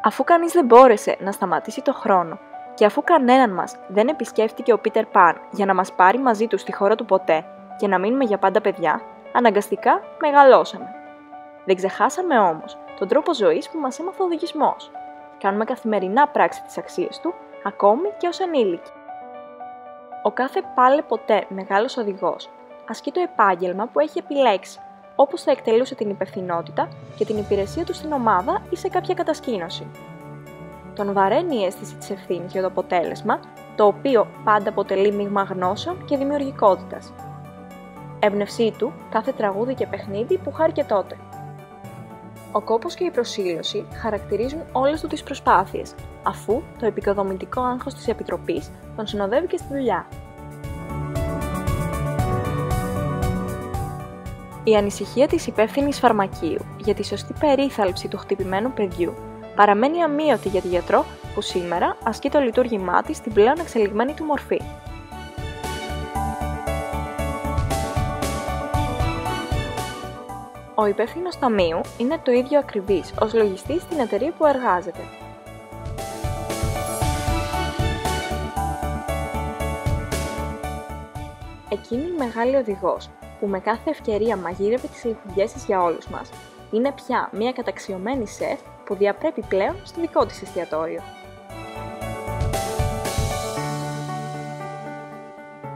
Αφού κανείς δεν μπόρεσε να σταματήσει το χρόνο και αφού κανέναν μας δεν επισκέφτηκε ο Πίτερ Παν για να μας πάρει μαζί του στη χώρα του ποτέ και να μείνουμε για πάντα παιδιά, αναγκαστικά μεγαλώσαμε. Δεν ξεχάσαμε όμως τον τρόπο ζωής που μας έμαθε ο οδηγισμός. Κάνουμε καθημερινά πράξη τις αξίες του, ακόμη και ως ενήλικοι. Ο κάθε πάλε ποτέ μεγάλος οδηγός ασκεί το επάγγελμα που έχει επιλέξει, όπως θα εκτελούσε την υπευθυνότητα και την υπηρεσία του στην ομάδα ή σε κάποια κατασκήνωση. Τον βαραίνει η αίσθηση της ευθύνης για το αποτέλεσμα, το οποίο πάντα αποτελεί μείγμα γνώσεων και δημιουργικότητας. Έμπνευσή του κάθε τραγούδι και παιχνίδι που χάρηκε τότε. Ο κόπος και η προσήλωση χαρακτηρίζουν όλες του τις προσπάθειες, αφού το επικοδομητικό άγχος της Επιτροπής τον συνοδεύει και στη δουλειά. Η ανησυχία της υπεύθυνης φαρμακείου για τη σωστή περίθαλψη του χτυπημένου παιδιού παραμένει αμύωτη για τη γιατρό που σήμερα ασκεί το λειτουργήμά της στην πλέον εξελιγμένη του μορφή. Ο υπεύθυνος ταμείου είναι το ίδιο ακριβής ως λογιστής στην εταιρεία που εργάζεται. Εκείνη η μεγάλη οδηγός που με κάθε ευκαιρία μαγείρευε τις λιχουδιές της για όλους μας, είναι πια μια καταξιωμένη σεφ που διαπρέπει πλέον στο δικό της εστιατόριο.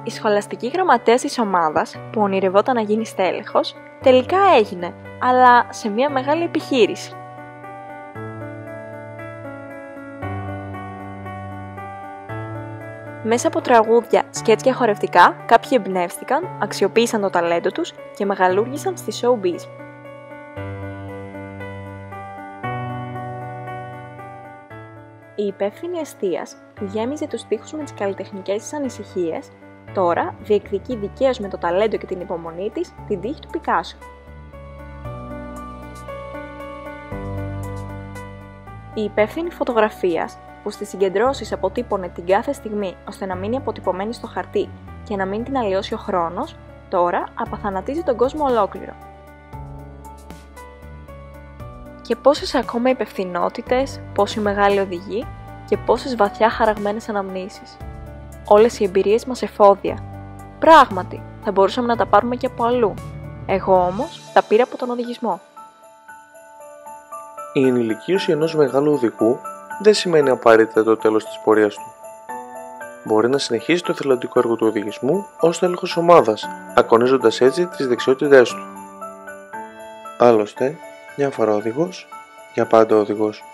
Η σχολαστική γραμματέας της ομάδας, που ονειρευόταν να γίνει στέλεχος, τελικά έγινε, αλλά σε μια μεγάλη επιχείρηση. Μέσα από τραγούδια, σκέτσια χορευτικά, κάποιοι εμπνεύστηκαν, αξιοποίησαν το ταλέντο τους και μεγαλούργησαν στη showbiz. Η υπεύθυνη εστίας που γέμιζε τους τοίχους με τις καλλιτεχνικές της ανησυχίες, τώρα διεκδικεί δικαίως με το ταλέντο και την υπομονή της την τύχη του Πικάσο. Η υπεύθυνη φωτογραφίας που στις συγκεντρώσεις αποτύπωνε την κάθε στιγμή ώστε να μείνει αποτυπωμένη στο χαρτί και να μην την αλλοιώσει ο χρόνος, τώρα απαθανατίζει τον κόσμο ολόκληρο. Και πόσες ακόμα υπευθυνότητες, πόσοι μεγάλοι οδηγοί και πόσες βαθιά χαραγμένες αναμνήσεις. Όλες οι εμπειρίες μας εφόδια. Πράγματι, θα μπορούσαμε να τα πάρουμε και από αλλού. Εγώ όμως τα πήρα από τον οδηγισμό. Η ενηλικίωση ενός μεγάλου οδηγού δεν σημαίνει απαραίτητα το τέλος της πορείας του. Μπορεί να συνεχίσει το εθελοντικό έργο του οδηγισμού ως τέλεχος ομάδας, ακονίζοντας έτσι τις δεξιότητές του. Άλλωστε, μια φορά οδηγός, για πάντα οδηγός.